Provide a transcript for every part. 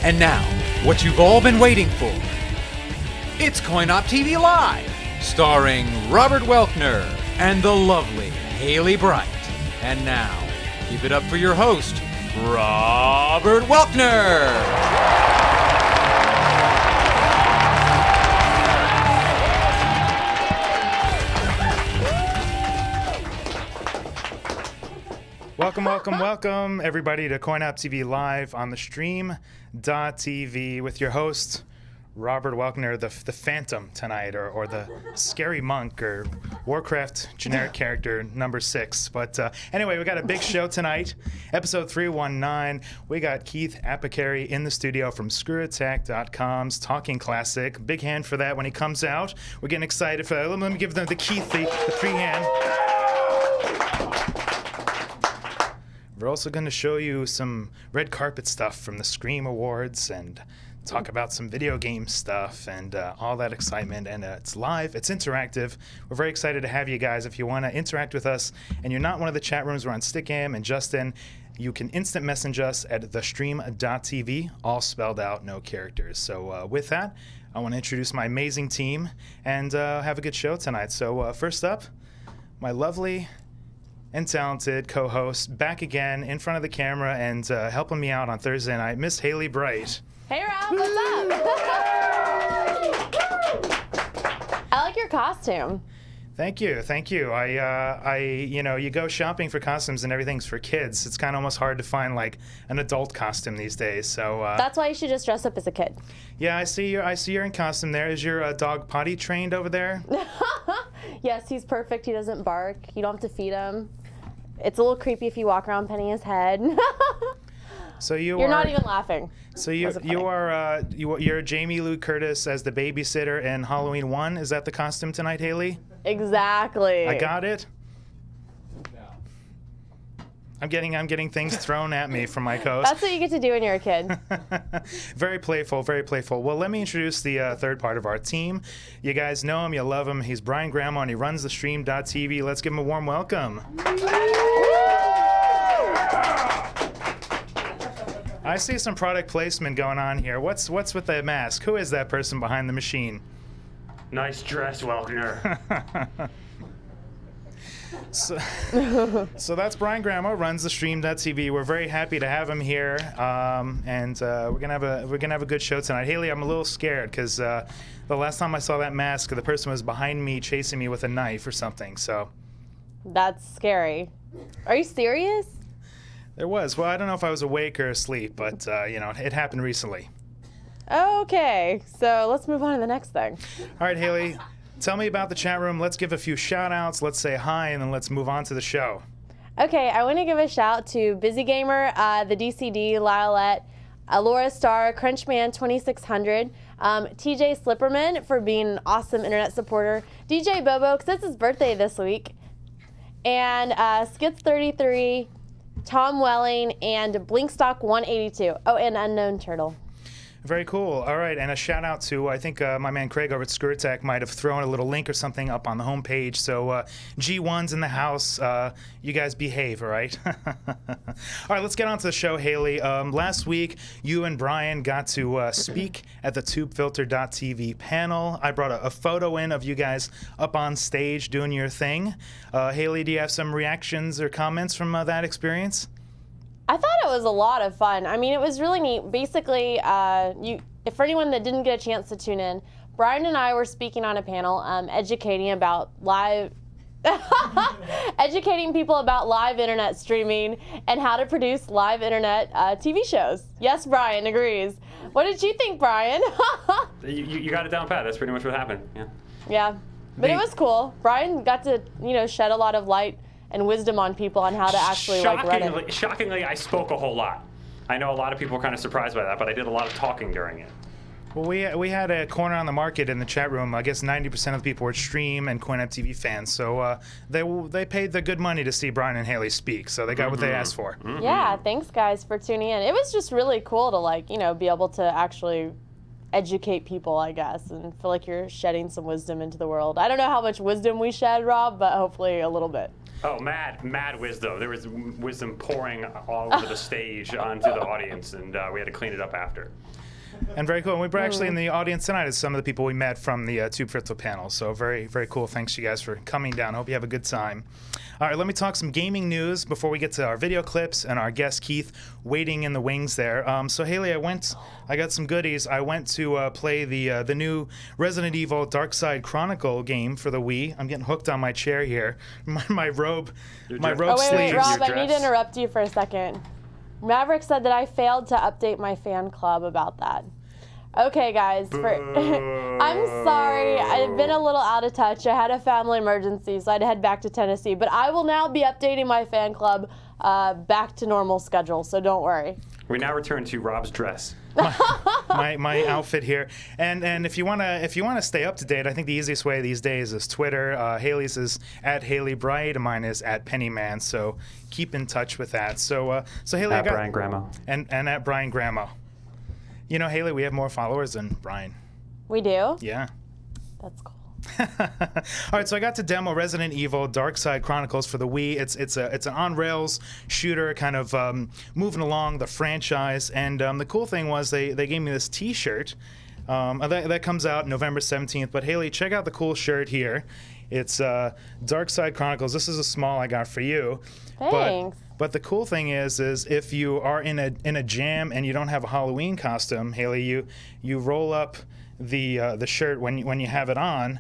And now, what you've all been waiting for. It's Coin-Op TV Live, starring Robert Welkner and the lovely Hailey Bright. And now, keep it up for your host, Robert Welkner. Welcome, everybody, to Coin-Op TV Live on the stream.tv with your host, Robert Welkner, the Phantom tonight, or the Scary Monk, or Warcraft generic character number 6. But anyway, we got a big show tonight, episode 319. We got Keith Apicary in the studio from ScrewAttack.com's Talking Classic. Big hand for that when he comes out. We're getting excited for that. Let me give them the Keith, the free hand. We're also going to show you some red carpet stuff from the Scream Awards and talk about some video game stuff and all that excitement. And it's live, it's interactive. We're very excited to have you guys. If you want to interact with us and you're not one of the chat rooms, we're on Stickam and Justin. You can instant message us at thestream.tv, all spelled out, no characters. So with that, I want to introduce my amazing team and have a good show tonight. So first up, my lovely and talented co-host, back again in front of the camera and helping me out on Thursday night, Miss Hailey Bright. Hey Rob, what's up? I like your costume. Thank you. You go shopping for costumes and everything's for kids. It's kind of almost hard to find like an adult costume these days. So that's why you should just dress up as a kid. Yeah, I see you're in costume there. Is your dog potty trained over there? Yes, he's perfect. He doesn't bark. You don't have to feed him. It's a little creepy if you walk around petting his head. So you're not even laughing. So you're Jamie Lee Curtis as the babysitter in Halloween 1. Is that the costume tonight, Hailey? Exactly. I got it. I'm getting things thrown at me from my host. That's what you get to do when you're a kid. Very playful, very playful. Well, let me introduce the third part of our team. You guys know him, you love him. He's Brian Grandma, and he runs the stream.tv. Let's give him a warm welcome. I see some product placement going on here. What's with the mask? Who is that person behind the machine? Nice dress, Welkner. So that's Brian Grandma, runs the stream.tv. We're very happy to have him here, and we're gonna have a good show tonight. Hailey, I'm a little scared because the last time I saw that mask, the person was behind me chasing me with a knife or something. So that's scary. Are you serious? There was. Well, I don't know if I was awake or asleep, but it happened recently. Okay, so let's move on to the next thing. All right, Hailey. Tell me about the chat room. Let's give a few shout-outs. Let's say hi, and then let's move on to the show. Okay, I want to give a shout to Busy Gamer, the DCD, Liolette, Laura Star, Crunchman 2600, TJ Slipperman for being an awesome internet supporter, DJ Bobo, because it's his birthday this week, and Skits33, Tom Welling, and Blinkstock 182. Oh, and Unknown Turtle. Very cool. All right, and a shout out to, I think my man Craig over at Screw Attack might have thrown a little link or something up on the homepage. So G1's in the house. You guys behave, all right? All right, let's get on to the show, Hailey. Last week, you and Brian got to speak at the TubeFilter.tv panel. I brought a photo in of you guys up on stage doing your thing. Hailey, do you have some reactions or comments from that experience? I thought it was a lot of fun. I mean, it was really neat. Basically, for anyone that didn't get a chance to tune in, Brian and I were speaking on a panel educating people about live internet streaming and how to produce live internet TV shows. Yes, Brian agrees. What did you think, Brian? you got it down pat. That's pretty much what happened. Yeah. Yeah, but it was cool. Brian got to shed a lot of light and wisdom on people on how to actually run it. Shockingly, I spoke a whole lot. I know a lot of people were kind of surprised by that, but I did a lot of talking during it. Well, we had a corner on the market in the chat room. I guess 90% of the people were Stream and Coin-Op TV fans, so they paid the good money to see Brian and Hailey speak, so they got what they asked for. Yeah, thanks guys for tuning in. It was just really cool to be able to actually educate people, I guess, and feel like you're shedding some wisdom into the world. I don't know how much wisdom we shed, Rob, but hopefully a little bit. Oh, mad wisdom. There was wisdom pouring all over the stage onto the audience, and we had to clean it up after. And very cool. And we were actually in the audience tonight as some of the people we met from the TubeFilter panel. So very, very cool. Thanks you guys for coming down. Hope you have a good time. All right, let me talk some gaming news before we get to our video clips and our guest Keith waiting in the wings there. So Hailey, I got some goodies. I went to play the new Resident Evil Dark Side Chronicle game for the Wii. I'm getting hooked on my chair here. My robe sleeves. Wait, Rob, I need to interrupt you for a second. Maverick said that I failed to update my fan club about that. Okay, guys. I'm sorry. I've been a little out of touch. I had a family emergency, so I had to head back to Tennessee. But I will now be updating my fan club back to normal schedule, so don't worry. We now return to Rob's dress. my outfit here, and if you wanna stay up to date, I think the easiest way these days is Twitter. Hailey's is at Hailey Bright, and mine is at Pennyman. So keep in touch with that. So Hailey, At Brian Gramo. And at Brian Gramo. You know, Hailey, we have more followers than Brian. We do? Yeah. That's cool. All right, so I got to demo Resident Evil Dark Side Chronicles for the Wii. It's an on-rails shooter, kind of moving along the franchise. And the cool thing was they gave me this T-shirt. That comes out November 17th. But Hailey, check out the cool shirt here. It's Dark Side Chronicles. This is a small I got for you. Thanks. But the cool thing is if you are in a jam and you don't have a Halloween costume, Hailey, you roll up the shirt when you have it on,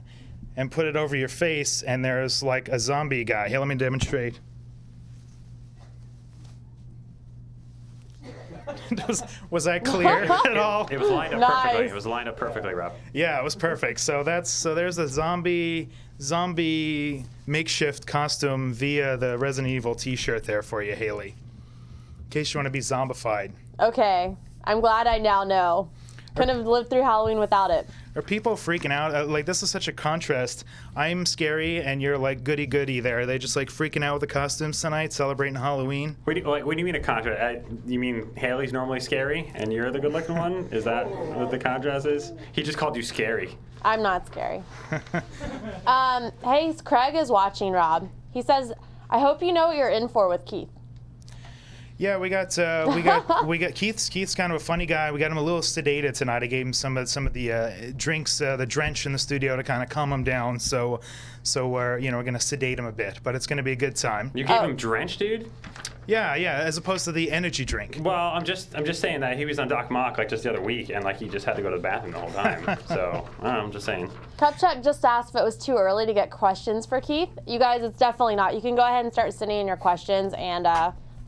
and put it over your face, and there's like a zombie guy. Here, let me demonstrate. was that clear at all? It was lined up perfectly. It was lined up perfectly, Rob. Yeah, it was perfect. So there's a zombie makeshift costume via the Resident Evil T-shirt there for you, Hailey, in case you want to be zombified. Okay, I'm glad I now know. Couldn't have lived through Halloween without it. Are people freaking out? Like, this is such a contrast. I'm scary, and you're like goody-goody there. Are they just like freaking out with the costumes tonight, celebrating Halloween? What do you mean a contrast? You mean Hailey's normally scary, and you're the good-looking one? Is that what the contrast is? He just called you scary. I'm not scary. Hey, Craig is watching, Rob. He says, I hope you know what you're in for with Keith. Yeah, we got Keith's kind of a funny guy. We got him a little sedated tonight. I gave him some of the drinks, the drench in the studio to kind of calm him down. So we're gonna sedate him a bit, but it's gonna be a good time. You gave him drench, dude? Yeah, as opposed to the energy drink. Well, I'm just saying that he was on Doc Mock like just the other week, and like he just had to go to the bathroom the whole time. So I don't know, I'm just saying. Cupchuck just asked if it was too early to get questions for Keith. You guys, it's definitely not. You can go ahead and start sending in your questions, and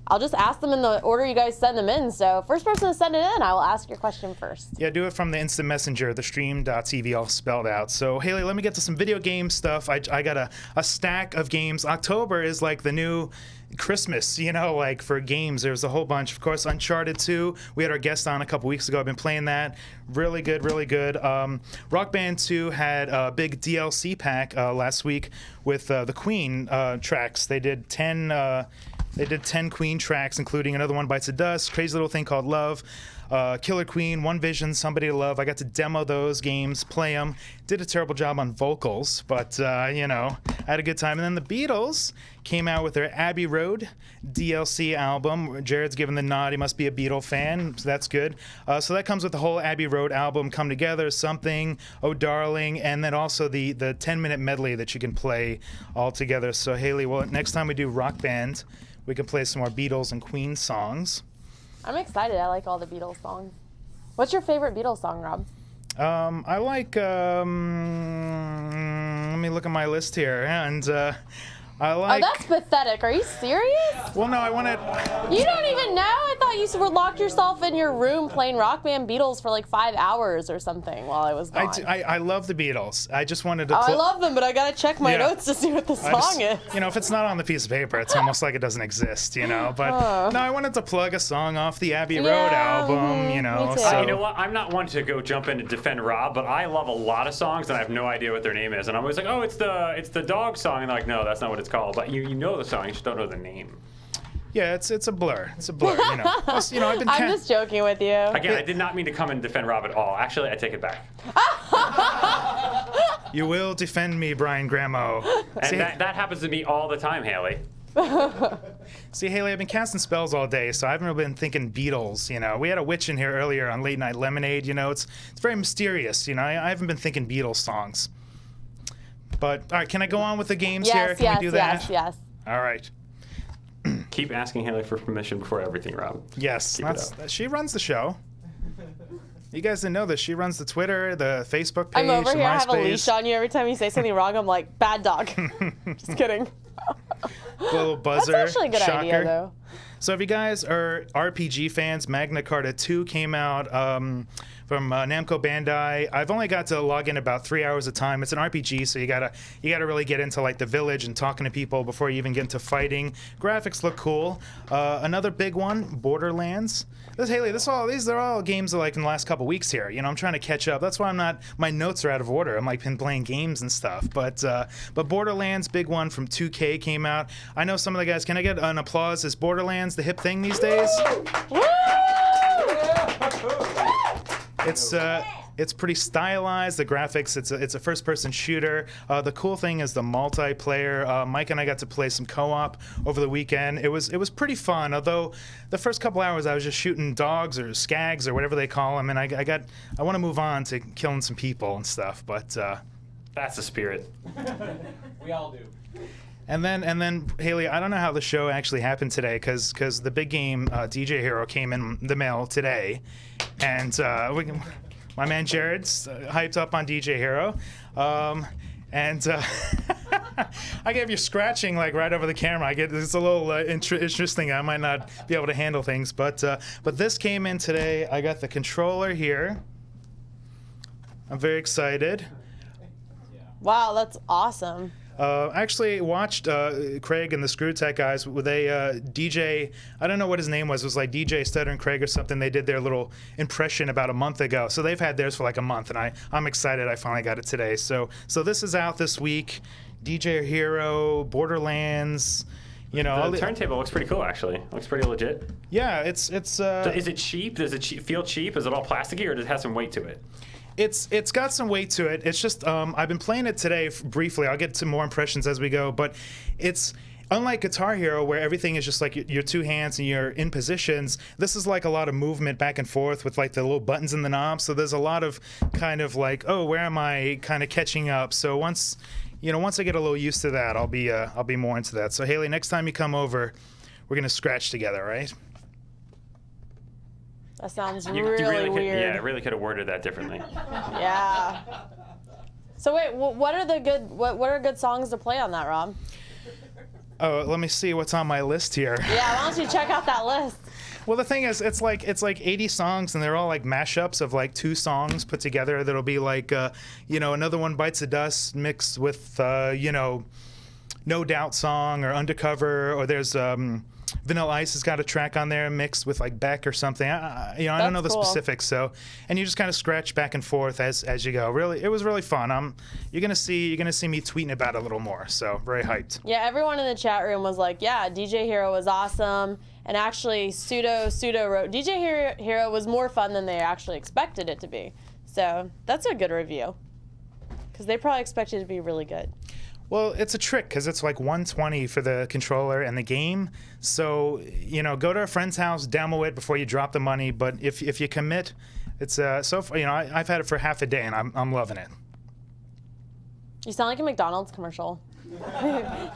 I'll just ask them in the order you guys send them in. So first person to send it in, I will ask your question first. Yeah, do it from the instant messenger, the stream.tv, all spelled out. So Hailey, let me get to some video game stuff. I got a stack of games. October is like the new Christmas, like for games. There's a whole bunch. Of course, Uncharted 2. We had our guest on a couple weeks ago. I've been playing that. Really good, really good. Rock Band 2 had a big DLC pack last week with the Queen tracks. They did 10 Queen tracks, including Another One Bites the Dust, Crazy Little Thing Called Love, Killer Queen, One Vision, Somebody to Love. I got to demo those games, play them. Did a terrible job on vocals, but, I had a good time. And then the Beatles came out with their Abbey Road DLC album. Jared's given the nod. He must be a Beatle fan, so that's good. So that comes with the whole Abbey Road album, Come Together, Something, Oh Darling, and then also the 10-minute medley that you can play all together. So, Hailey, well, next time we do Rock Band, we can play some more Beatles and Queen songs. I'm excited. I like all the Beatles songs. What's your favorite Beatles song, Rob? I like, let me look at my list here, and I like... Oh, that's pathetic. Are you serious? Well, no, I want to... You don't even know? I thought you were locked yourself in your room playing Rock Band Beatles for like 5 hours or something while I was gone. I love the Beatles. I just wanted to... I love them, but I got to check my notes to see what the song is. If it's not on the piece of paper, it's almost like it doesn't exist, But no, I wanted to plug a song off the Abbey Road album, Me too. So. You know what? I'm not one to go jump in and defend Rob, but I love a lot of songs and I have no idea what their name is. And I'm always like, oh, it's the dog song. And they're like, no, that's not what it's called. But you know the song, you just don't know the name. Yeah, it's a blur. It's a blur, Plus, I've been I'm just joking with you. Again, I did not mean to come and defend Rob at all. Actually, I take it back. You will defend me, Brian Gramo. And that happens to me all the time, Haley. See, Haley, I've been casting spells all day, so I haven't really been thinking Beatles, you know. We had a witch in here earlier on Late Night Lemonade, you know. It's very mysterious, you know. I haven't been thinking Beatles songs. But, all right, can I go on with the games here? Can we do that? Yes. All right. Keep asking Haley for permission before everything, Rob. Yes, Keep it up. she runs the show. You guys didn't know this. She runs the Twitter, the Facebook page, I'm over the here. MySpace. I have a leash on you every time you say something wrong. I'm like, bad dog. Just kidding. Little buzzer. That's actually a good shocker. idea, though. So if you guys are RPG fans, Magna Carta 2 came out from Namco Bandai. I've only got to log in about 3 hours a time. It's an RPG, so you gotta really get into like the village and talking to people before you even get into fighting. Graphics look cool. Another big one, Borderlands. Haley, these are all games that like in the last couple weeks here. You know, I'm trying to catch up. That's why my notes are out of order. I'm like been playing games and stuff. But Borderlands, big one from 2K came out. I know some of the guys. Can I get an applause? Is Borderlands the hip thing these days? Woo! It's pretty stylized. The graphics, it's a first-person shooter. The cool thing is the multiplayer. Mike and I got to play some co-op over the weekend. It was pretty fun. Although the first couple hours I was just shooting dogs or skags or whatever they call them, and I want to move on to killing some people and stuff. But that's the spirit. We all do. And then Haley, I don't know how the show actually happened today because the big game DJ Hero came in the mail today, and my man Jared's hyped up on DJ Hero, and I gave you scratching like right over the camera. It's a little interesting. I might not be able to handle things, but this came in today. I got the controller here. I'm very excited. Wow, that's awesome. Actually watched Craig and the Screw Tech guys with a DJ, I don't know what his name was. It was like DJ Stutter and Craig or something. They did their little impression about a month ago. So they've had theirs for like a month, and I'm excited I finally got it today. So this is out this week. DJ Hero, Borderlands, you know. The turntable looks pretty cool, actually. Looks pretty legit. Yeah, it's So is it cheap? Does it feel cheap? Is it all plasticky, or does it have some weight to it? It's got some weight to it. It's just I've been playing it today briefly. I'll get to more impressions as we go, but it's unlike Guitar Hero where everything is just like your two hands and you're in positions. This is like a lot of movement back and forth with like the little buttons and the knobs. So there's a lot of kind of like, oh, where am I kind of catching up? So once I get a little used to that, I'll be more into that. So Haley, next time you come over, we're gonna scratch together, right? That sounds You really weird. Yeah, really could have worded that differently. Yeah. So wait, what are good songs to play on that, Rob? Oh, let me see what's on my list here. Yeah, why don't you check out that list? Well, the thing is, it's like 80 songs, and they're all like mashups of like 2 songs put together. That'll be like, Another One Bites the Dust mixed with, No Doubt song or Undercover, or there's Vanilla Ice has got a track on there mixed with like Beck or something. I don't know the specifics. So, and you just kind of scratch back and forth as you go. Really, it was really fun. You're gonna see me tweeting about it a little more. So very hyped. Yeah, everyone in the chat room was like, yeah, DJ Hero was awesome. And actually, Pseudo wrote, DJ Hero was more fun than they actually expected it to be. So that's a good review. Because they probably expected it to be really good. Well, it's a trick because it's like $120 for the controller and the game. So, go to a friend's house, demo it before you drop the money. But if you commit, it's I've had it for half a day and I'm loving it. You sound like a McDonald's commercial.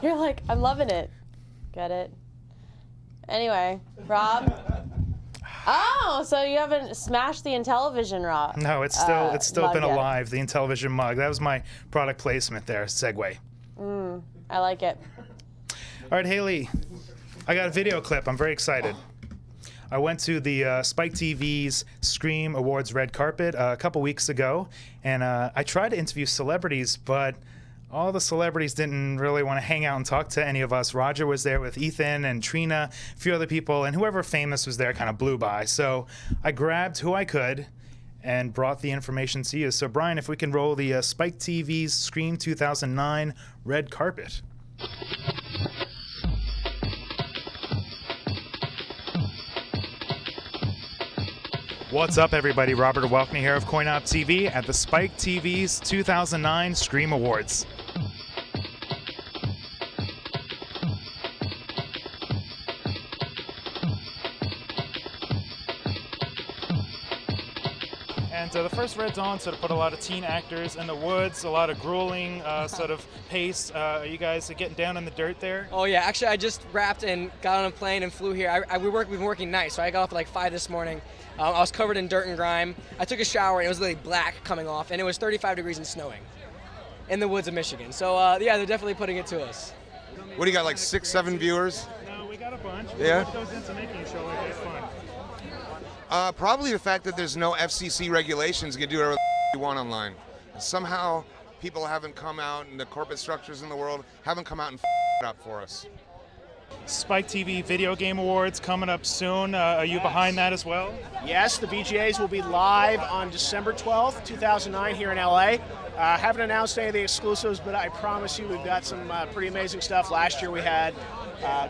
You're like, I'm loving it. Get it? Anyway, Rob. Oh, so you haven't smashed the Intellivision, Rob? No, it's still been yet. alive. The Intellivision mug. That was my product placement there. Segue. I like it. All right, Haley, I got a video clip. I'm very excited. I went to the Spike TV's Scream Awards red carpet a couple weeks ago, and I tried to interview celebrities, but all the celebrities didn't really want to hang out and talk to any of us. Roger was there with Ethan and Trina, a few other people, and whoever famous was there kind of blew by. So I grabbed who I could and brought the information to you. So Brian, if we can roll the Spike TV's Scream 2009 red carpet. What's up, everybody? Robert Welkner here of CoinOp TV at the Spike TV's 2009 Scream Awards. And the first Red Dawn sort of put a lot of teen actors in the woods, a lot of grueling sort of pace. Are you guys getting down in the dirt there? Oh yeah, actually I just wrapped and got on a plane and flew here. We've been working nights, so I got off at like 5 this morning. I was covered in dirt and grime. I took a shower and it was literally black coming off, and it was 35 degrees and snowing in the woods of Michigan. So yeah, they're definitely putting it to us. What do you got, like 6, 7 viewers? No, we got a bunch. Yeah. What goes into making a show like this fun? Probably the fact that there's no FCC regulations. You can do whatever you want online. Somehow people haven't come out, and the corporate structures in the world haven't come out and it up for us. Spike TV Video Game Awards coming up soon. Are you behind that as well? Yes, the VGAs will be live on December 12th, 2009 here in LA. Haven't announced any of the exclusives, but I promise you we've got some pretty amazing stuff. Last year we had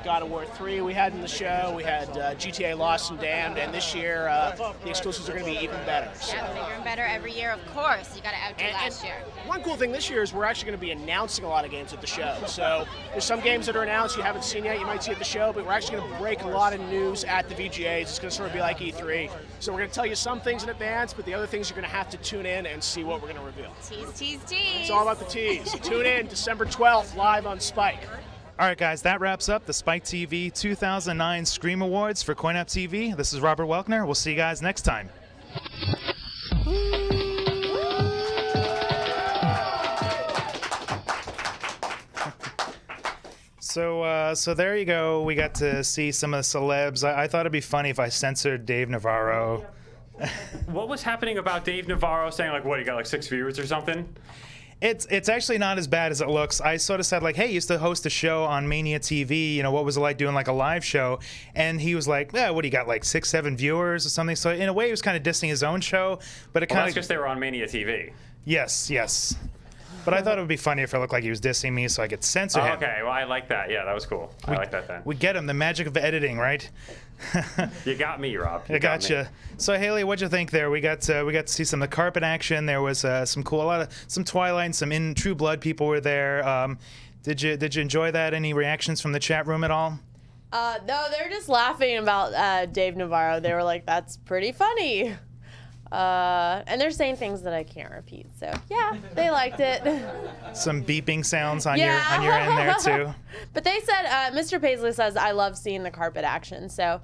God of War 3 we had in the show. We had GTA Lost and Damned, and this year the exclusives are going to be even better. So. Yeah, bigger and better every year, of course. You got to outdo last year. One cool thing this year is we're actually going to be announcing a lot of games at the show. So there's some games that are announced you haven't seen yet, you might see at the show, but we're actually going to break a lot of news at the VGAs. It's going to sort of be like E3. So we're going to tell you some things in advance, but the other things you're going to have to tune in and see what we're going to reveal. Tease, tease, tease. It's all about the tease. Tune in December 12th live on Spike. All right, guys, that wraps up the Spike TV 2009 Scream Awards for CoinOp TV. This is Robert Welkner. We'll see you guys next time. So there you go. We got to see some of the celebs. I thought it'd be funny if I censored Dave Navarro. What was happening about Dave Navarro saying, like, what, he got like 6 viewers or something? It's actually not as bad as it looks. I sort of said, like, hey, you used to host a show on Mania TV. You know, what was it like doing like a live show? And he was like, yeah, what do you got, like 6, 7 viewers or something? So in a way, he was kind of dissing his own show. But it Well, kind that's of because they were on Mania TV. yes. But I thought it would be funny if it looked like he was dissing me, so I could censor him. Okay, well, I like that. Yeah, that was cool. I like that then. We get him, the magic of editing, right? You got me, Rob. You I gotcha. So Haley, what'd you think there? We got to see some of the carpet action. There was some Twilight, and some In True Blood people were there. Did you enjoy that? Any reactions from the chat room at all? No, they're just laughing about Dave Navarro. They were like, "That's pretty funny," and they're saying things that I can't repeat. So yeah, they liked it. Some beeping sounds on your end there too. But they said, Mr. Paisley says, "I love seeing the carpet action." So,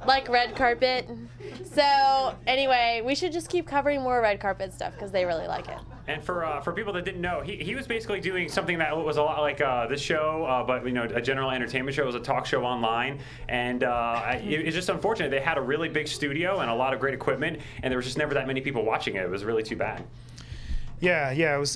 like red carpet. So anyway, we should just keep covering more red carpet stuff because they really like it. And for people that didn't know, he was basically doing something that was a lot like this show, but you know, a general entertainment show. It was a talk show online, and it's just unfortunate. They had a really big studio and a lot of great equipment, and there was just never that many people watching it. It was really too bad. Yeah, it was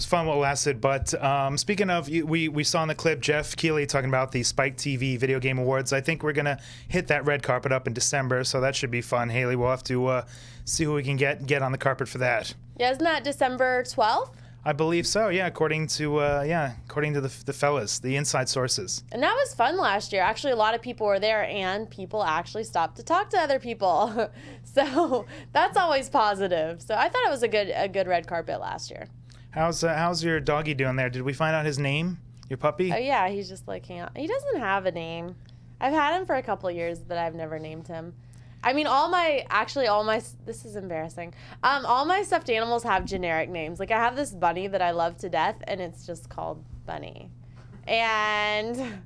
fun while it lasted. But speaking of, we saw in the clip Jeff Keighley talking about the Spike TV Video Game Awards. I think we're gonna hit that red carpet up in December, so that should be fun. Haley, we'll have to see who we can get on the carpet for that. Yeah, isn't that December 12th? I believe so. Yeah, according to the fellas, the inside sources. And that was fun last year. Actually, a lot of people were there, and people actually stopped to talk to other people. So that's always positive. So I thought it was a good red carpet last year. How's your doggy doing there? Did we find out his name? Your puppy? Oh yeah, he's just like hanging out. He doesn't have a name. I've had him for a couple years, but I've never named him. I mean, this is embarrassing. All my stuffed animals have generic names. Like I have this bunny that I love to death, and it's just called Bunny. And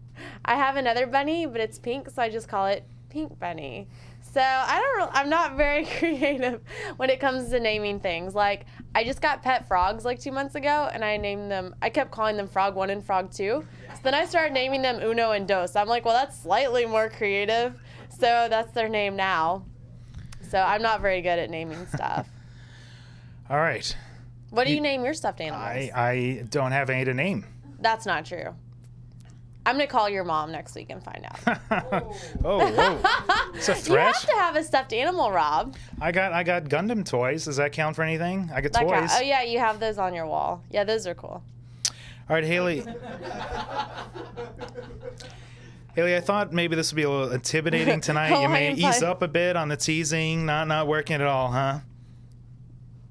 I have another bunny, but it's pink, so I just call it Pink Bunny. So I'm not very creative when it comes to naming things. Like I just got pet frogs like 2 months ago, and I kept calling them Frog 1 and Frog 2. So then I started naming them Uno and Dos. I'm like, well, that's slightly more creative. So that's their name now. So I'm not very good at naming stuff. All right. What do you name your stuffed animals? I don't have any to name. That's not true. I'm going to call your mom next week and find out. Whoa. It's a threat? You have to have a stuffed animal, Rob. I got Gundam toys. Does that count for anything? I got toys. Oh, yeah, you have those on your wall. Yeah, those are cool. All right, Haley. Haley, I thought maybe this would be a little intimidating tonight. You may ease up a bit on the teasing, not working at all, huh?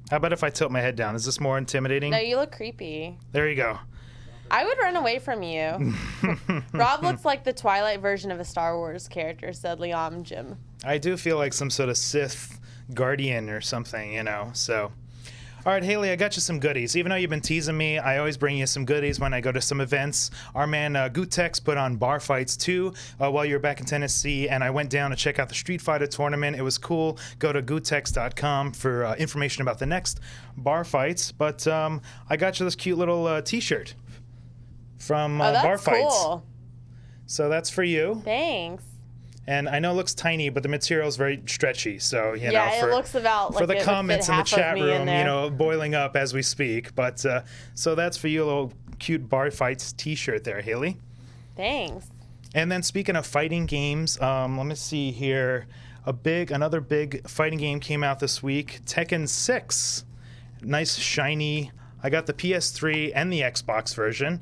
How about if I tilt my head down? Is this more intimidating? No, you look creepy. There you go. I would run away from you. Rob looks like the Twilight version of a Star Wars character, said Liam Jim. I do feel like some sort of Sith guardian or something, you know, so. All right, Haley, I got you some goodies. Even though you've been teasing me, I always bring you some goodies when I go to some events. Our man Gutex put on Bar Fights 2 while you were back in Tennessee, and I went down to check out the Street Fighter tournament. It was cool. Go to gutex.com for information about the next Bar Fights. But I got you this cute little T-shirt from Bar Fights. Cool. So that's for you. Thanks. And I know it looks tiny, but the material is very stretchy. So, you know, it looks about for like the comments in the chat room, you know, boiling up as we speak. But so that's for you, a little cute Bar Fights T-shirt there, Haley. Thanks. And then speaking of fighting games, let me see here. Another big fighting game came out this week, Tekken 6. Nice, shiny. I got the PS3 and the Xbox version.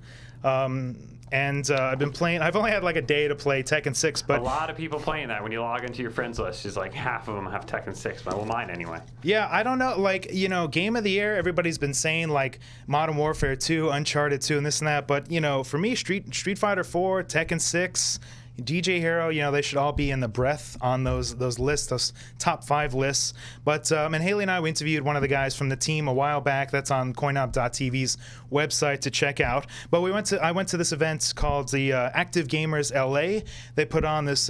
And I've been playing. I've only had like a day to play Tekken 6, but a lot of people playing that. When you log into your friends list, it's like half of them have Tekken 6. Well, mine anyway. Yeah, I don't know. Like, you know, game of the year, everybody's been saying like Modern Warfare 2, Uncharted 2, and this and that. But you know, for me, Street Fighter 4, Tekken 6. DJ Hero, you know, they should all be in the breath on those lists, those top 5 lists. But and Haley and I, we interviewed one of the guys from the team a while back. That's on coinop.tv's website to check out. But I went to this event called the Active Gamers LA. They put on this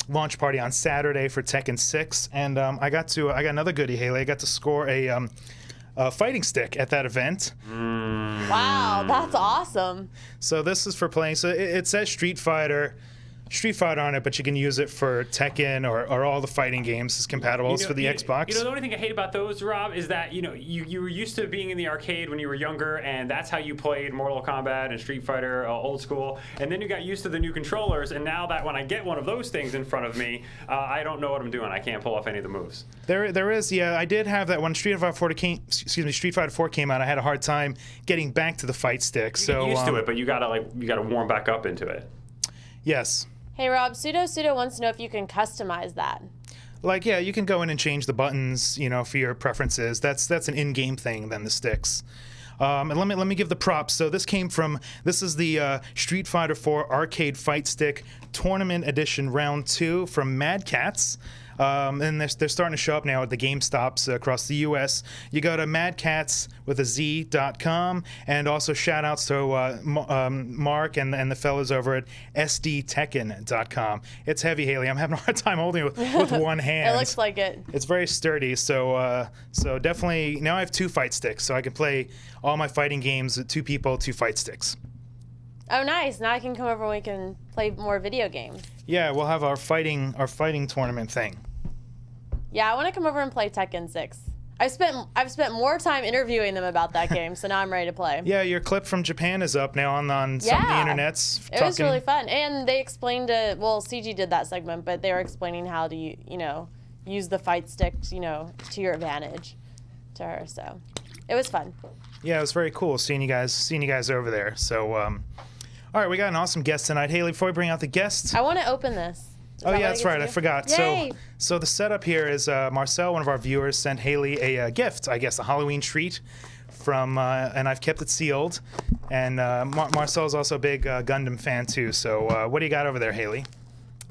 launch party on Saturday for Tekken 6, and I got another goodie, Haley. I got to score a fighting stick at that event. Wow, that's awesome. So this is for playing. So it says Street Fighter on it, but you can use it for Tekken or all the fighting games. It's compatible. It's for the Xbox. You know, the only thing I hate about those, Rob, is that you were used to being in the arcade when you were younger, and that's how you played Mortal Kombat and Street Fighter old school. And then you got used to the new controllers, and now that when I get one of those things in front of me, I don't know what I'm doing. I can't pull off any of the moves. There is, yeah. I did have that when Street Fighter 4 came out. I had a hard time getting back to the fight stick. You get used to it, but you gotta warm back up into it. Yes. Hey Rob, Sudo wants to know if you can customize that. Like, yeah, you can go in and change the buttons, you know, for your preferences. That's an in-game thing than the sticks. And let me give the props. So this is the Street Fighter 4 Arcade Fight Stick Tournament Edition Round 2 from Mad Catz. And they're starting to show up now at the GameStops across the U.S. You go to madcats.com, and also shout outs to Mark and the fellas over at sdtekken.com. It's heavy, Haley. I'm having a hard time holding it with one hand. It looks like it. It's very sturdy, so definitely now I have 2 fight sticks, so I can play all my fighting games with 2 people, 2 fight sticks. Oh, nice. Now I can come over and we can play more video games. Yeah, we'll have our fighting tournament thing. Yeah, I want to come over and play Tekken 6. I've spent more time interviewing them about that game, so now I'm ready to play. Yeah, your clip from Japan is up now on some of the internets. It was really fun, and they explained it. Well, CG did that segment, but they were explaining how to use the fight sticks, to your advantage, to her. So it was fun. Yeah, it was very cool seeing you guys over there. So, all right, we got an awesome guest tonight, Haley. Before we bring out the guests, I want to open this. Oh yeah, that's right. I forgot. Yay. So the setup here is Marcel, one of our viewers, sent Haley a gift, I guess, a Halloween treat from, and I've kept it sealed. And Marcel's also a big Gundam fan too. So what do you got over there, Haley?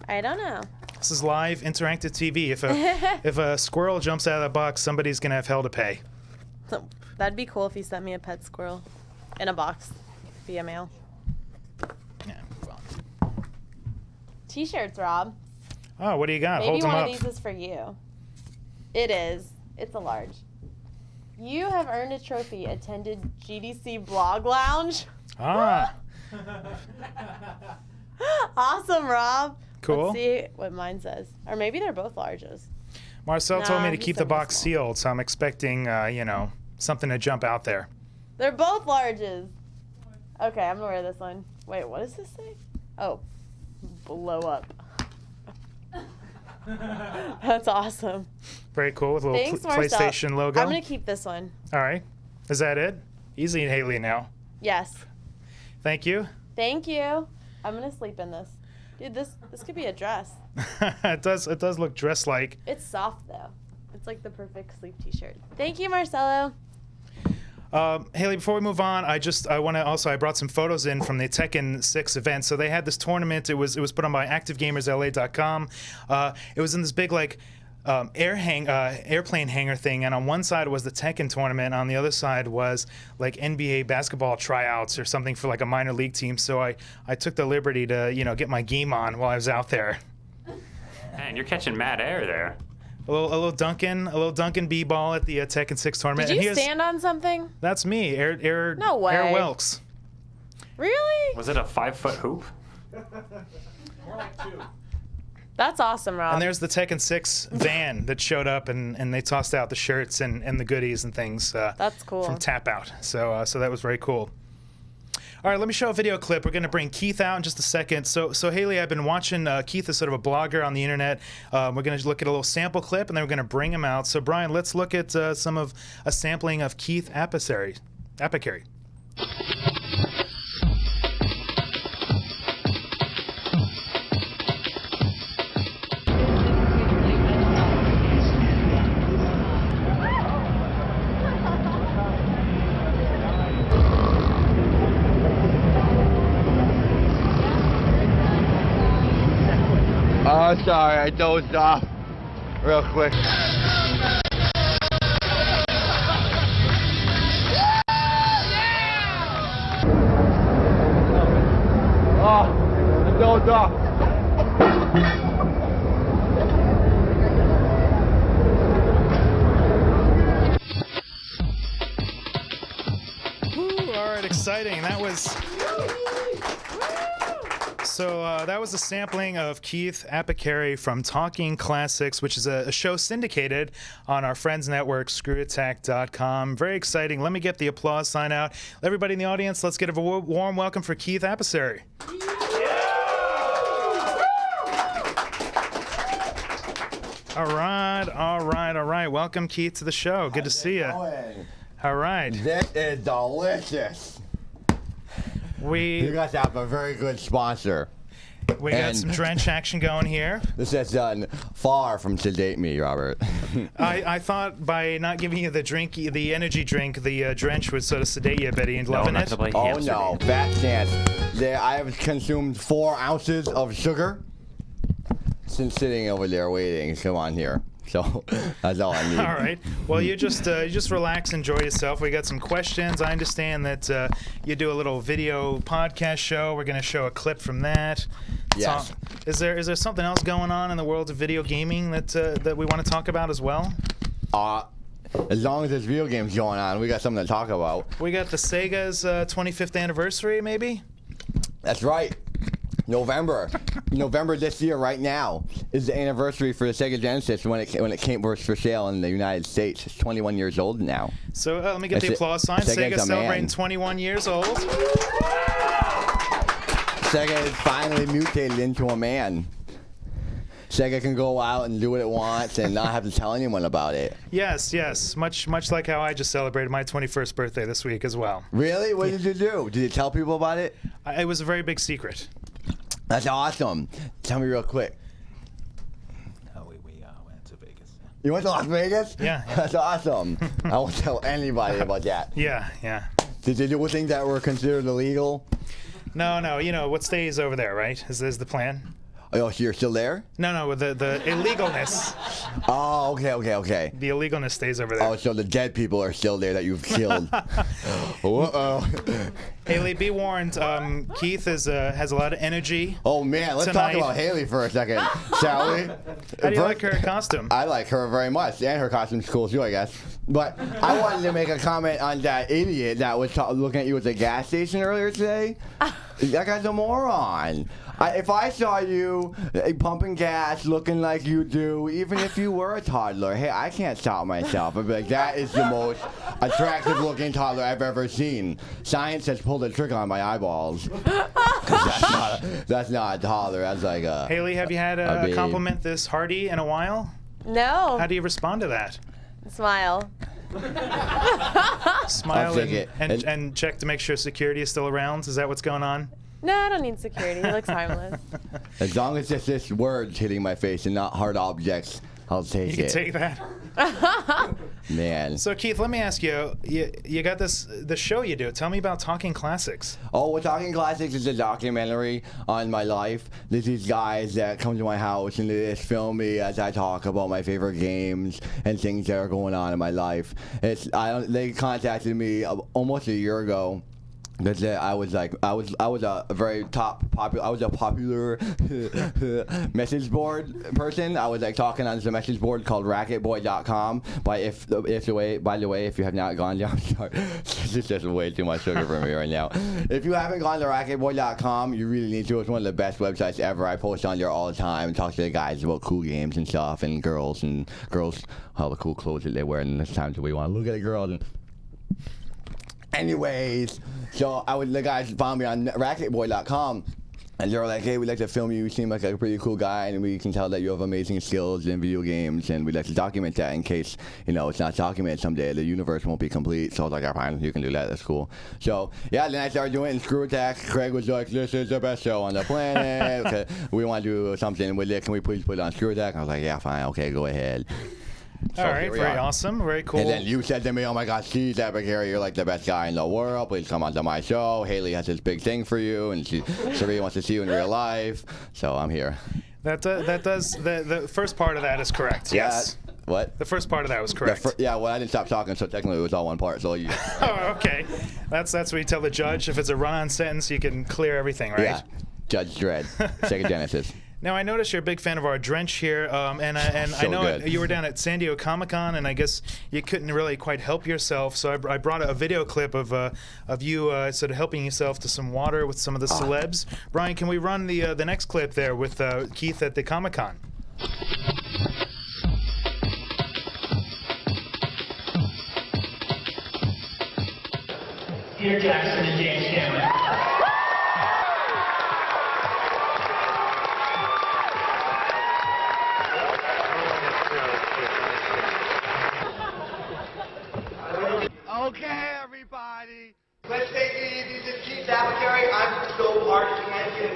I don't know. This is live interactive TV. If a squirrel jumps out of the box, somebody's gonna have hell to pay. That'd be cool if you sent me a pet squirrel in a box via mail. Yeah. Well. T-shirts, Rob. Oh, what do you got? Maybe Hold them one up. of these is for you. It is. It's a large. You have earned a trophy. Attended GDC Blog Lounge. Ah. Awesome, Rob. Cool. Let's see what mine says. Or maybe they're both larges. Marcel told me to he keep said the box small. sealed, so I'm expecting, something to jump out there. They're both larges. Okay, I'm gonna wear this one. Wait, what does this say? Oh, blow up. That's awesome. Very cool with a little Thanks, Marcel. PlayStation logo. I'm gonna keep this one. All right. Is that it? Easy and Haley now. Yes. Thank you. Thank you. I'm gonna sleep in this. Dude, this could be a dress. It does look dress-like. It's soft though. It's like the perfect sleep t-shirt. Thank you, Marcelo. Hailey, before we move on, I brought some photos in from the Tekken 6 event. So they had this tournament. It was put on by ActiveGamersLA.com. It was in this big like airplane hangar thing, and on one side was the Tekken tournament, on the other side was like NBA basketball tryouts or something for like a minor league team. So I took the liberty to get my game on while I was out there. Man, you're catching mad air there. A little Duncan B-ball at the Tekken 6 tournament. Did you stand on something? That's me, No way. Air Welks. Really? Was it a 5-foot hoop? More like 2. That's awesome, Rob. And there's the Tekken 6 van that showed up, and they tossed out the shirts and the goodies and things. That's cool. From Tap Out. So that was very cool. All right, let me show a video clip. We're going to bring Keith out in just a second. So Hailey, I've been watching Keith is sort of a blogger on the internet. We're going to look at a little sample clip, and then we're going to bring him out. So Brian, let's look at a sampling of Keith Apicary. Oh, sorry, I dozed off real quick. Oh, I dozed off. Woo, all right, exciting. That was a sampling of Keith Apicary from Talking Classics, which is a show syndicated on our friends network, screwattack.com. Very exciting. Let me get the applause sign out. Everybody in the audience, let's get a warm welcome for Keith Apicary. All right. Welcome, Keith, to the show. Good to see you. All right. This is delicious. You guys have a very good sponsor. We got some drench action going here. This has done far from sedate me, Robert. I thought by not giving you the energy drink, the drench would sort of sedate you a bit. Are you loving it? Oh no, fat chance. I have consumed 4 ounces of sugar since sitting over there waiting. Come on here. So that's all I need. All right. Well, you just relax, enjoy yourself. We got some questions. I understand that you do a little video podcast show. We're going to show a clip from that. Yes. Is there something else going on in the world of video gaming that we want to talk about as well? As long as there's video games going on, we got something to talk about. We got the Sega's 25th anniversary, maybe? That's right. November this year, right now, is the anniversary for the Sega Genesis when it came for sale in the United States. It's 21 years old now. So let me get the applause sign. Sega's celebrating 21 years old. Sega has finally mutated into a man. Sega can go out and do what it wants and not have to tell anyone about it. Yes. Much like how I just celebrated my 21st birthday this week as well. Really? What did you do? Did you tell people about it? It was a very big secret. That's awesome. Tell me real quick. We went to Vegas. You went to Las Vegas? Yeah. That's awesome. I won't tell anybody about that. Yeah. Did you do things that were considered illegal? No. You know what stays over there, right? Is the plan? Oh, so you're still there? No. The illegalness. Oh, okay. The illegalness stays over there. Oh, so the dead people are still there that you've killed. Uh-oh. Hailey, be warned. Keith has a lot of energy. Oh man, let's talk about Hailey for a second, shall we? How do you like her costume? I like her very much, and her costume's cool too, I guess. But I wanted to make a comment on that idiot that was looking at you at the gas station earlier today. That guy's a moron. If I saw you pumping gas, looking like you do, even if you were a toddler, hey, I can't stop myself. I'd be like, that is the most attractive-looking toddler I've ever seen. Science has pulled a trick on my eyeballs. That's not a toddler. That's like a... Hailey, have you had a compliment this hearty in a while? No. How do you respond to that? Smile. Smile and check to make sure security is still around. Is that what's going on? No, I don't need security. He looks harmless. As long as it's just words hitting my face and not hard objects, I'll take You it. can take that. Man. So Keith, let me ask you, you got the show you do. Tell me about Talking Classics. Oh, well, Talking Classics is a documentary on my life. There's these guys that come to my house and they just film me as I talk about my favorite games and things that are going on in my life. They contacted me almost a year ago. Because I was a very popular message board person. I was like talking on the message board called racketboy.com. By the way, if you have not gone down, sorry, this is just way too much sugar for me right now. If you haven't gone to racketboy.com, you really need to. It's one of the best websites ever. I post on there all the time and talk to the guys about cool games and stuff, and girls, all the cool clothes that they wear. And there's times that we want to look at a girl and. Anyways, so the guys found me on racketboy.com, and they were like, hey, we'd like to film you. You seem like a pretty cool guy, and we can tell that you have amazing skills in video games, and we'd like to document that in case, it's not documented someday. The universe won't be complete. So I was like, fine, you can do that. That's cool. So, yeah, then I started doing it in Screw Attack. Craig was like, this is the best show on the planet. Okay, we want to do something with it. Can we please put it on Screw Attack? I was like, yeah, fine. Okay, go ahead. All right, very awesome, very cool. And then you said to me, oh my gosh, Keith Apicary, you're like the best guy in the world. Please come onto my show. Hailey has this big thing for you, and she really wants to see you in real life. So I'm here. The first part of that is correct. Yes. What? The first part of that was correct. Well, I didn't stop talking, so technically it was all one part. So you. Oh, okay. That's what you tell the judge. If it's a run-on sentence, you can clear everything, right? Yeah. Judge Dredd, Sega Genesis. Now, I noticed you're a big fan of our drench here, and I know you were down at San Diego Comic-Con, and I guess you couldn't really quite help yourself, so I brought a video clip of you sort of helping yourself to some water with some of the celebs. Brian, can we run the next clip there with Keith at the Comic-Con? Peter Jackson and James Cameron. Okay, everybody, let's take it easy. This is Keith Apicary. I'm so hard to mention.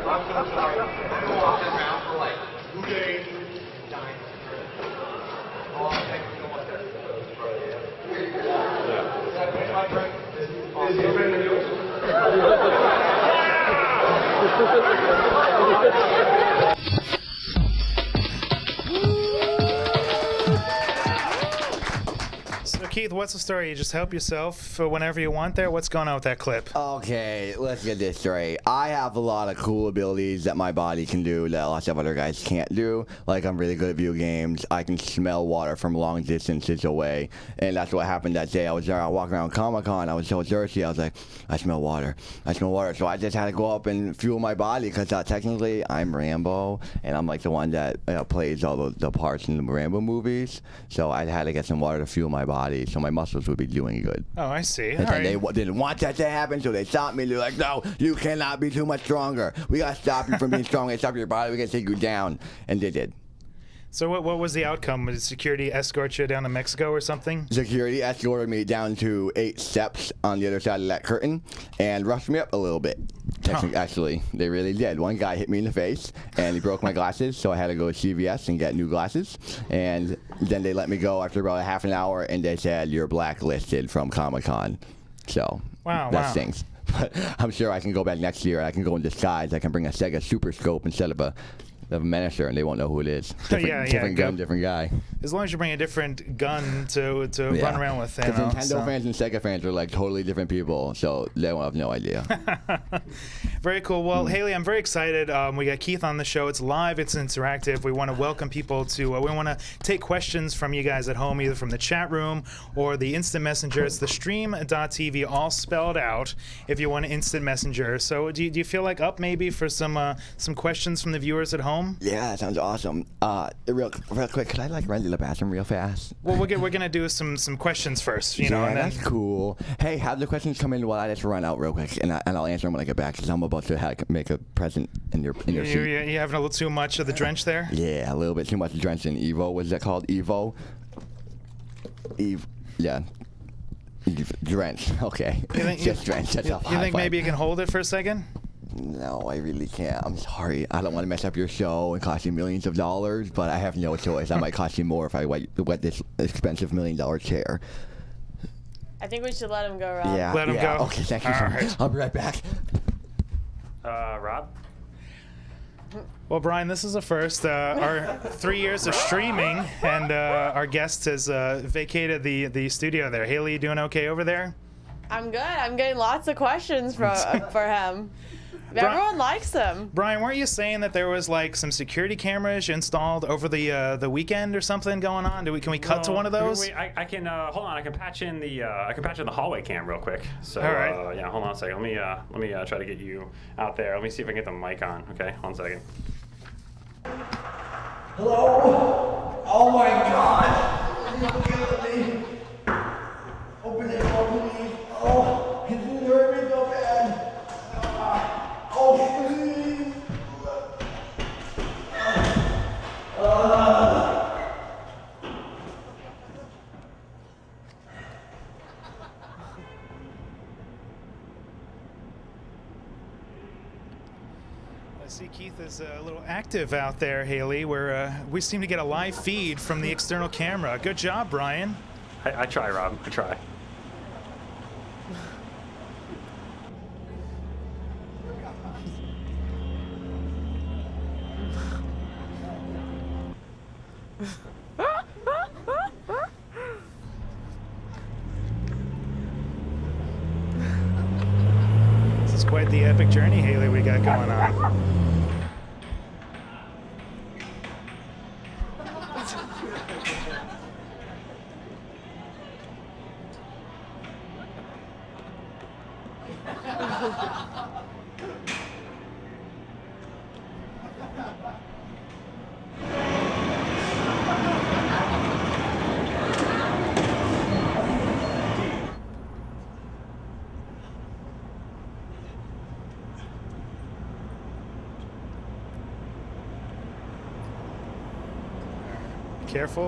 I'm so sorry. I've been walking around for like 2 days. Dying. Oh, thank you so much. That's my drink. Is he ready to do it? Keith, what's the story? You just help yourself whenever you want there? What's going on with that clip? Okay, let's get this straight. I have a lot of cool abilities that my body can do that lots of other guys can't do. Like, I'm really good at video games. I can smell water from long distances away. And that's what happened that day. I was there, I walked around Comic-Con. I was so thirsty. I was like, I smell water. I smell water. So I just had to go up and fuel my body because technically I'm Rambo. And I'm like the one that plays all the parts in the Rambo movies. So I had to get some water to fuel my body. So my muscles would be doing good. Oh, I see. And they didn't want that to happen, so they stopped me. They're like, no, you cannot be too much stronger. We got to stop you from being strong. We got to stop your body. We got to take you down. And they did. So what was the outcome? Did security escort you down to Mexico or something? Security escorted me down to 8 steps on the other side of that curtain and rushed me up a little bit. Actually, they really did. One guy hit me in the face, and he broke my glasses, so I had to go to CVS and get new glasses. And then they let me go after about a half an hour, and they said, you're blacklisted from Comic-Con. So that stings. But I'm sure I can go back next year, and I can go in disguise. I can bring a Sega Super Scope instead of a menacer, and they won't know who it is. Different gun, different guy. As long as you bring a different gun to run around with. Because Nintendo fans and Sega fans are like totally different people, so they won't have no idea. Very cool. Well, Hailey, I'm very excited. We got Keith on the show. It's live. It's interactive. We want to welcome people to. We want to take questions from you guys at home, either from the chat room or the instant messenger. It's the stream.tv, all spelled out. If you want an instant messenger. So, do you feel like up maybe for some questions from the viewers at home? Yeah, that sounds awesome. Real quick, could I run to the bathroom real fast? Well, we're gonna do some questions first, you know. And that's cool. Hey, have the questions come in while I just run out real quick, and I'll answer them when I get back because I'm about to make a present in your seat. You having a little too much of the drench there? Yeah, a little bit too much drench in Evo. What's that called? Evo. Yeah. Drenched. Okay. Just drenched. That's a You think maybe you can hold it for a second? No, I really can't. I'm sorry. I don't want to mess up your show and cost you millions of dollars, but I have no choice. I might cost you more if I wet this expensive $1 million chair. I think we should let him go, Rob. Yeah. Let him go. Okay, thank you so much. I'll be right back. Rob? Well, Brian, this is the first. Our 3 years of streaming, and our guest has vacated the studio there. Hailey, you doing okay over there? I'm good. I'm getting lots of questions for him. Everyone likes him. Brian, weren't you saying that there was like some security cameras installed over the weekend or something going on? Can we cut to one of those? I can hold on. I can patch in the hallway cam real quick. So all right. yeah, hold on a second. Let me try to get you out there. Let me see if I can get the mic on. Okay, 1 second. Hello? Oh my God! Can you kill me? Open it, please. Oh, it's hurt me so bad. Oh, please. I see Keith is a little active out there, Hailey. We seem to get a live feed from the external camera. Good job, Brian. I try, Rob. I try. This is quite the epic journey, Hailey, we got going on.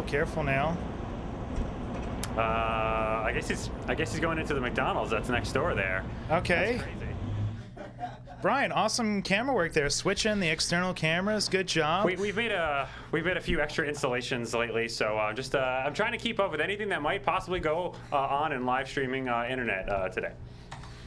Careful now. I guess he's going into the McDonald's that's next door there. Okay. That's crazy. Brian, awesome camera work there. Switching the external cameras, good job. We've made a few extra installations lately, so I'm trying to keep up with anything that might possibly go on in live streaming internet today.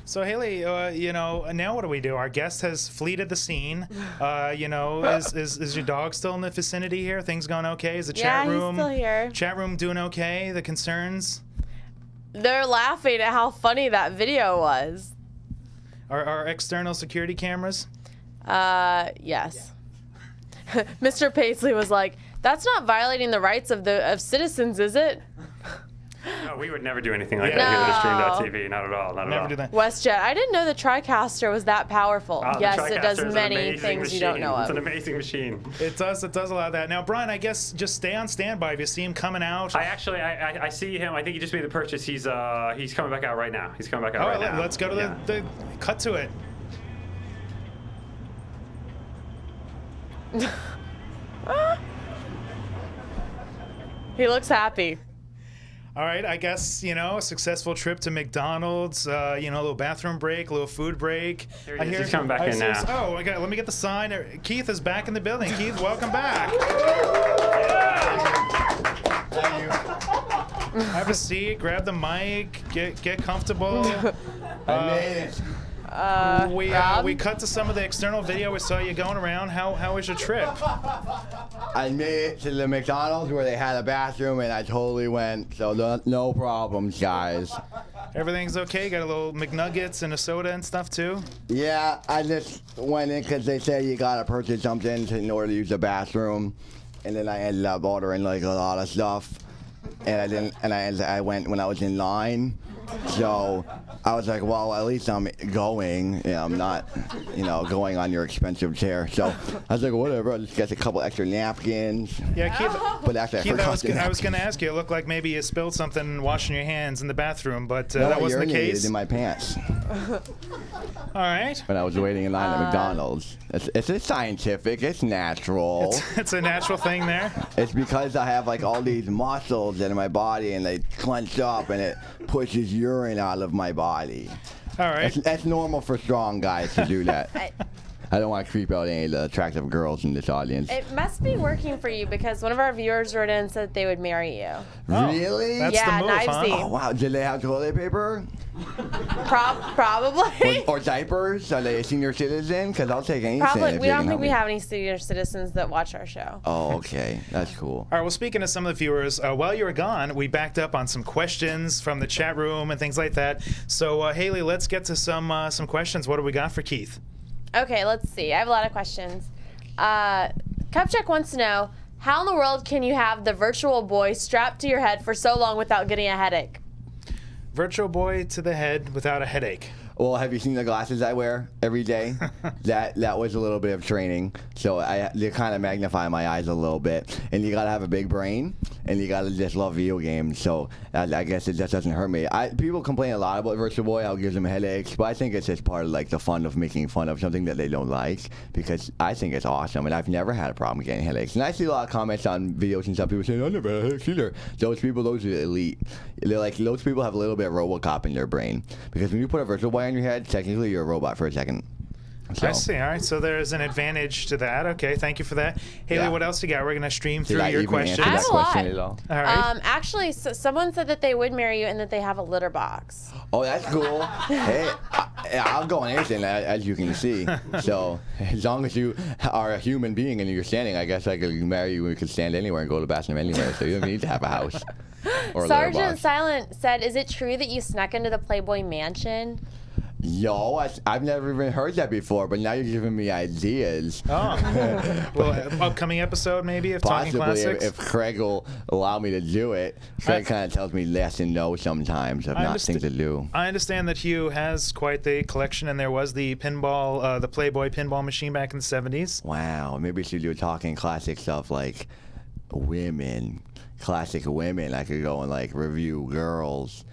So Hailey, now what do we do? Our guest has fleeted the scene. Is your dog still in the vicinity here? Things going okay? Is the chat room? Yeah, he's still here. Chat room doing okay? The concerns? They're laughing at how funny that video was. Our external security cameras? Yes. Mr. Paisley was like, "That's not violating the rights of citizens, is it?" No, we would never do anything like that here at Stream.tv. Not at all. Not Never at all. do that. WestJet. I didn't know the TriCaster was that powerful. Yes, it does TriCaster is an many amazing things you don't know machine. It's of. an amazing machine. It does a lot of that. Now, Brian, I guess just stay on standby if you see him coming out. I see him. I think he just made the purchase. He's coming back out right now. He's coming back out right now. Let's go to the cut to it. He looks happy. All right, I guess, a successful trip to McDonald's, a little bathroom break, a little food break. Here he is. He's coming back in now. Oh, let me get the sign. Keith is back in the building. Keith, welcome back. Thank you. Have a seat, grab the mic, get comfortable. I made it. We cut to some of the external video. We saw you going around. How was your trip? I made it to the McDonald's where they had a bathroom, and I totally went. So no problems, guys. Everything's okay? Got a little McNuggets and a soda and stuff too? Yeah, I just went in because they said you gotta purchase something in order to use the bathroom, and then I ended up ordering like a lot of stuff, and I didn't. And I went when I was in line. So I was like, well, at least I'm going. I'm not, going on your expensive chair. So I was like, whatever. I'll just get a couple extra napkins. Yeah, Keith. But actually, I was going to ask you. It looked like maybe you spilled something washing your hands in the bathroom, but no, that wasn't the case. In my pants. All right. When I was waiting in line at McDonald's. It's scientific. It's natural. It's a natural thing there. It's because I have like all these muscles in my body, and they clench up, and it pushes urine out of my body. All right. That's normal for strong guys to do that. I don't want to creep out any of the attractive girls in this audience. It must be working for you because one of our viewers wrote in and said that they would marry you. Really? That's yeah, the move, Knivesy. huh? Oh, wow. Did they have toilet paper? Probably. Or diapers? Are they a senior citizen? Because I'll take anything. Probably. if We they don't can think help we me. have any senior citizens that watch our show. Oh, okay. That's cool. All right, well, speaking of some of the viewers, while you were gone, we backed up on some questions from the chat room and things like that. So, Haley, let's get to some questions. What do we got for Keith? Okay, let's see. I have a lot of questions. Cupcheck wants to know, how in the world can you have the virtual boy strapped to your head for so long without getting a headache? Virtual boy to the head without a headache. Well, have you seen the glasses I wear every day? that was a little bit of training, so they kind of magnify my eyes a little bit. And you gotta have a big brain, and you gotta just love video games. So I guess it just doesn't hurt me. People complain a lot about Virtual Boy, how it gives them headaches, but I think it's just part of like the fun of making fun of something that they don't like, because I think it's awesome, and I've never had a problem getting headaches. And I see a lot of comments on videos and stuff. People saying, "I never had headaches either." Those people, those are the elite. They're like, those people have a little bit of RoboCop in their brain, because when you put a Virtual Boy on your head, technically you're a robot for a second. So. I see. All right, so there's an advantage to that. Okay, thank you for that. Haley, what else you got? We're going to stream through your questions. I have a lot. All right. Actually, someone said that they would marry you and that they have a litter box. Oh, that's cool. Hey, I'll go on anything, as you can see. So as long as you are a human being and you're standing, I guess I could marry you and we could stand anywhere and go to the bathroom anywhere. So you don't need to have a house or a litter Sergeant box. Silent said, is it true that you snuck into the Playboy Mansion? Yo, I've never even heard that before, but now you're giving me ideas. Oh. Well, upcoming episode maybe of Talking Possibly, Classics? if Craig will allow me to do it. Craig kind of tells me yes and no sometimes of not things to do. I understand that Hugh has quite the collection, and there was the pinball, the Playboy pinball machine back in the 70s. Wow, maybe we should do Talking Classic stuff like women, classic women. I could go and like review girls.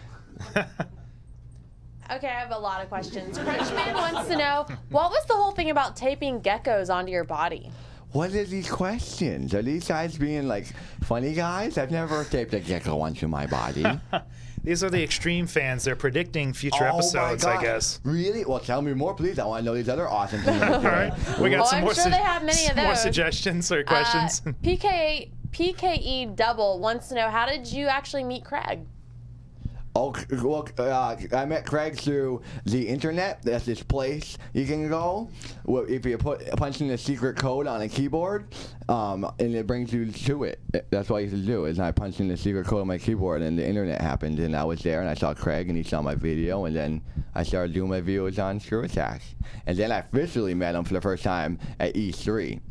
Okay, I have a lot of questions. Crunchman wants to know, what was the whole thing about taping geckos onto your body? What are these questions? Are these guys being like funny guys? I've never taped a gecko onto my body. These are the extreme fans. They're predicting future Oh my episodes, God. I guess. Really? Well, tell me more, please. I want to know these other awesome things. All right. We got some I'm more, sure they have many of more those. suggestions or questions. PKE Double wants to know, how did you actually meet Craig? Oh, well, I met Craig through the internet. That's this place you can go. If you punch in the secret code on a keyboard, and it brings you to it. That's what I used to do. Is I punched in the secret code on my keyboard, and the internet happened, and I was there, and I saw Craig, and he saw my video, and then I started doing my videos on Screw Attacks, and then I officially met him for the first time at E3.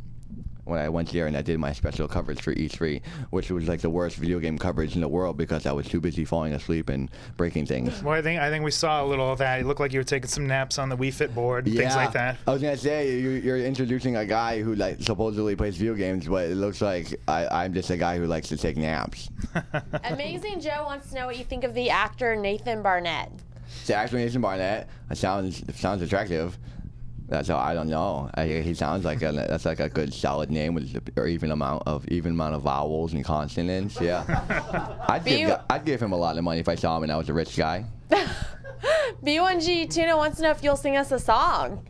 When I went there and I did my special coverage for E3, which was like the worst video game coverage in the world because I was too busy falling asleep and breaking things. Well, I think we saw a little of that. It looked like you were taking some naps on the Wii Fit board, things like that. I was gonna say you're introducing a guy who like supposedly plays video games, but it looks like I'm just a guy who likes to take naps. Amazing Joe wants to know what you think of the actor Nathan Barnett. The actor Nathan Barnett, it sounds attractive. That's all. I don't know. He sounds like that's like a good solid name with an even amount of vowels and consonants. Yeah, I'd give him a lot of money if I saw him and I was a rich guy. B1G Tuna wants to know if you'll sing us a song.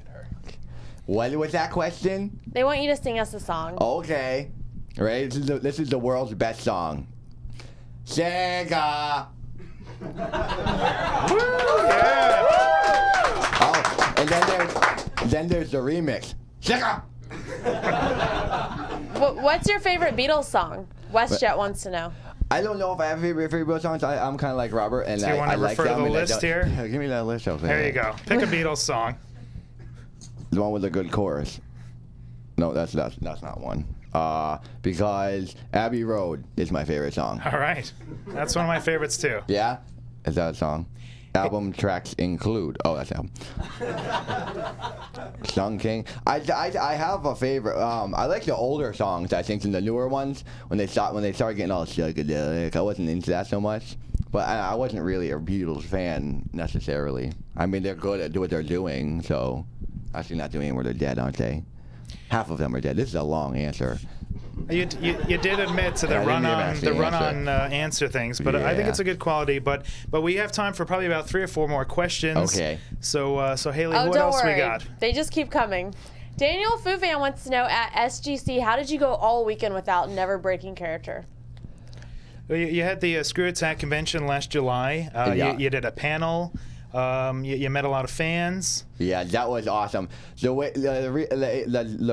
What was that question? They want you to sing us a song. Okay, ready? This is the world's best song. Sega. Oh, and then there's the remix. Sega. What's your favorite Beatles song? WestJet wants to know. I don't know if I have a favorite Beatles songs. I'm kind of like Robert, and Do you want to like refer to them, the list here? Yeah, give me that list. Okay. There you go. Pick a Beatles song. The one with a good chorus. No, that's not one. Because Abbey Road is my favorite song. All right. That's one of my favorites, too. Yeah? Is that a song? Album tracks include. Oh, that's album. Song King. I have a favorite. I like the older songs, I think, than the newer ones. When they started getting all psychedelic, I wasn't into that so much. But I wasn't really a Beatles fan necessarily. I mean, they're good at what they're doing, so actually not doing it where they're dead, aren't they? Half of them are dead. This is a long answer. You did admit to the run-on answer things, but I think it's a good quality. But we have time for probably about 3 or 4 more questions. Okay. So Hailey, Oh, what don't else worry. we got? They just keep coming. Daniel Fufan wants to know, at SGC, how did you go all weekend without never breaking character? Well, you had the Screw Attack convention last July. You did a panel. You met a lot of fans. Yeah, that was awesome. The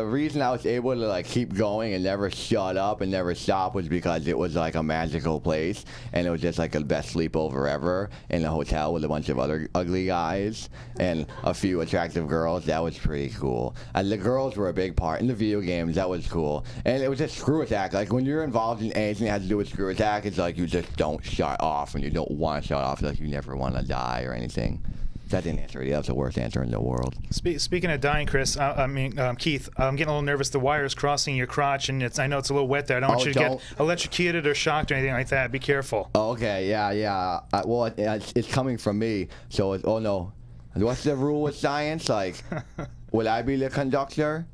reason I was able to like keep going and never shut up and never stop was because it was like a magical place, and it was just like the best sleepover ever in a hotel with a bunch of other ugly guys and a few attractive girls. That was pretty cool. And the girls were a big part in the video games. That was cool. And it was just Screw Attack. Like when you're involved in anything that has to do with Screw Attack, it's like you just don't shut off, and you don't want to shut off. It's like you never want to die or anything. That didn't answer it. That was the worst answer in the world. Speaking of dying, Chris, Keith, I'm getting a little nervous. The wire's crossing your crotch, and I know it's a little wet there. I don't want you to get electrocuted or shocked or anything like that. Be careful. Oh, okay, yeah. Well, it's coming from me, so oh no. What's the rule with science? Like, would I be the conductor?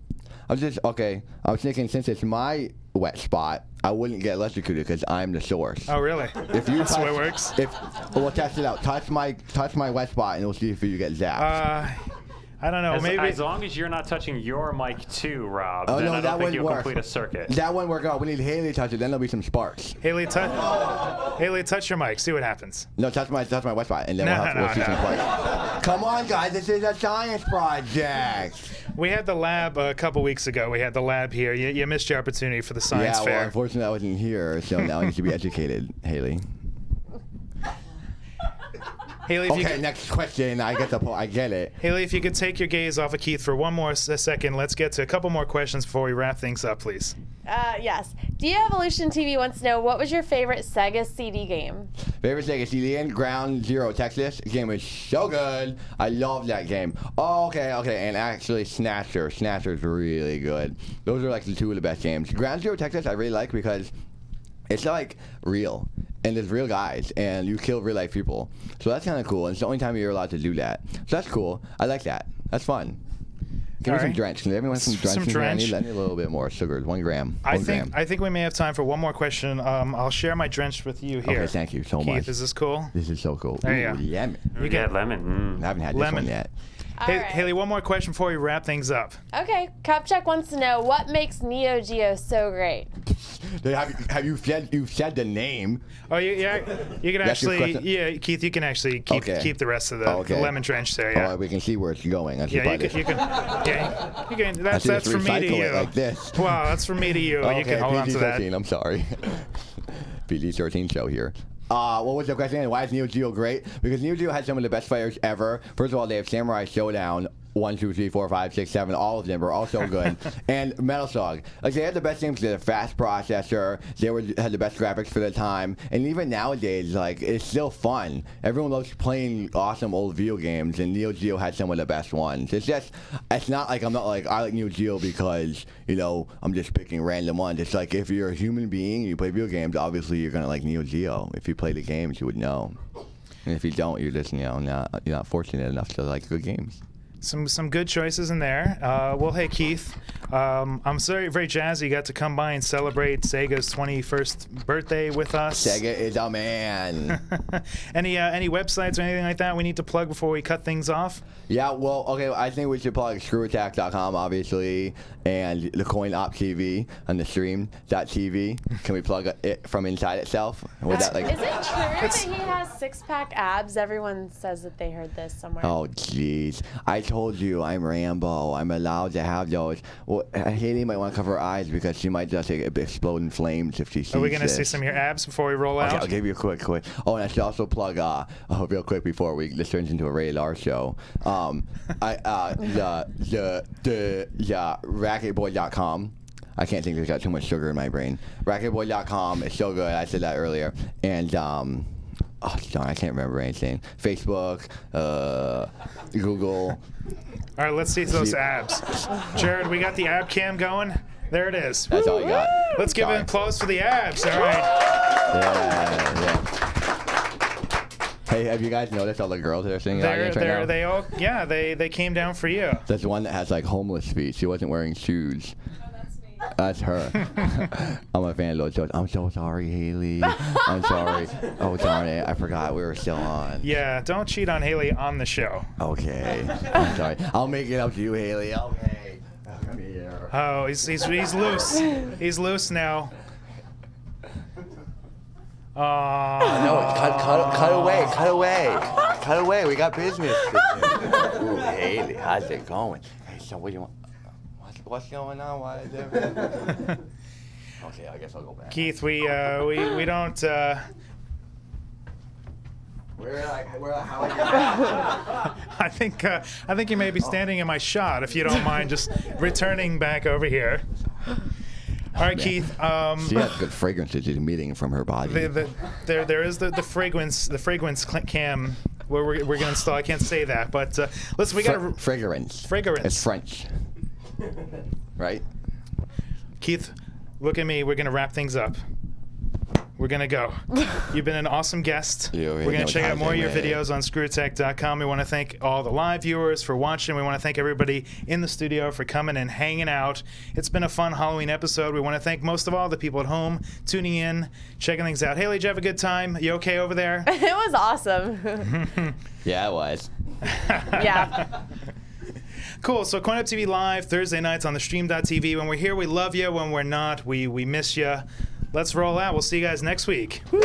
I was thinking since it's my wet spot, I wouldn't get electrocuted because I'm the source. Oh, really? If you That's the way it works? We'll test it out. Touch my wet spot, and we'll see if you get zapped. I don't know. Maybe as long as you're not touching your mic too, Rob, oh, then no, I don't think you'll complete a circuit. That wouldn't work out. We need Hailey to touch it. Then there'll be some sparks. Hailey, touch your mic. See what happens. No, touch my wet spot, and then we'll see some sparks. Come on, guys. This is a science project. We had the lab a couple weeks ago. We had the lab here. You missed your opportunity for the science fair. Well, unfortunately, I wasn't here, so now I need to be educated, Hailey. Hailey, next question. I get it. Hailey, if you could take your gaze off of Keith for one more second, let's get to a couple more questions before we wrap things up, please. Yes. De-Evolution TV wants to know, what was your favorite Sega CD game? Favorite Sega CD game? Ground Zero Texas. The game was so good. I love that game. Oh, okay. And actually, Snatcher. Snatcher's really good. Those are like the 2 of the best games. Ground Zero Texas I really like because it's like real. And there's real guys, and you kill real life people. So that's kind of cool, and it's the only time you're allowed to do that. So that's cool. I like that. That's fun. Give me some drench. Can everyone have some drench? I need a little bit more sugar. 1 gram. I think we may have time for one more question. I'll share my drench with you here. Okay, thank you so Keith, much. Keith, is this cool? This is so cool. There you go. Lemon. You get lemon. I haven't had this one yet. Haley, one more question before we wrap things up. Okay, Cupcheck wants to know, what makes Neo Geo so great? Have you said the name? Oh, you can actually, Keith, you can actually keep the rest of the lemon drench there. Yeah. Oh, we can see where it's going. That's That's from me to you. Like this. Wow, that's from me to you. Okay, you can hold on to that. I'm sorry. PG-13 show here. What was the question? Why is Neo Geo great? Because Neo Geo has some of the best players ever. First of all, they have Samurai Showdown. 1, 2, 3, 4, 5, 6, 7, all of them were also good. And Metal Slug. Like, they had the best games. They had a fast processor. They had the best graphics for the time. And even nowadays, like, it's still fun. Everyone loves playing awesome old video games, and Neo Geo had some of the best ones. It's not like I'm not like, I like Neo Geo because, I'm just picking random ones. It's like, if you're a human being, you play video games, obviously you're going to like Neo Geo. If you play the games, you would know. And if you don't, you're just, you're not fortunate enough to like good games. Some good choices in there. Well, hey, Keith, I'm very jazzy you got to come by and celebrate Sega's 21st birthday with us. Sega is a man. Any websites or anything like that we need to plug before we cut things off? Yeah, well, okay, I think we should plug screwattack.com, obviously, and the Coin Op TV on the stream.tv. Can we plug it from inside itself? Is it true that he has 6-pack abs? Everyone says that they heard this somewhere. Oh, jeez. I told you, I'm Rambo. I'm allowed to have those. Well, Hailey might want to cover her eyes because she might just explode in flames if she sees Are we going to this. see some of your abs before we roll out? Okay, I'll give you a quick. Oh, and I should also plug, real quick before this turns into a rated R show. Racketboy.com. I can't think, there's got too much sugar in my brain. Racketboy.com is so good. I said that earlier. And oh, darn, I can't remember anything. Facebook, Google. All right, let's see those abs. Jared, we got the ab cam going. There it is. That's all you got. Let's give it applause for the abs. All right. Yeah. Hey, have you guys noticed all the girls that are sitting in the audience right now? They came down for you. That's the one that has like homeless feet. She wasn't wearing shoes. That's her. I'm a fan of those shows. I'm so sorry, Hailey. I'm sorry. Oh, darn it. I forgot we were still on. Yeah, don't cheat on Hailey on the show. Okay. I'm sorry. I'll make it up to you, Hailey. Okay. Come here. Oh, he's loose. He's loose now. No, cut away. We got business. Ooh, Hailey, how's it going? Hey, so what do you want? What's going on? Why is it? Okay, I guess I'll go back. Keith, we don't. I think you may be standing in my shot. If you don't mind, just returning back over here. All right, man. Keith. She has good fragrances emitting from her body. There is the fragrance cam where we're gonna install. I can't say that, but listen, we got fragrance. It's French, right? Keith, look at me. We're gonna wrap things up. We're going to go. You've been an awesome guest. We're going to check out more of your videos on screwtech.com. We want to thank all the live viewers for watching. We want to thank everybody in the studio for coming and hanging out. It's been a fun Halloween episode. We want to thank most of all the people at home tuning in, checking things out. Haley, did you have a good time? You okay over there? It was awesome. Yeah, it was. Yeah. Cool. So Coin Up TV live Thursday nights on the stream.tv. When we're here, we love you. When we're not, we miss you. Let's roll out. We'll see you guys next week. Woo!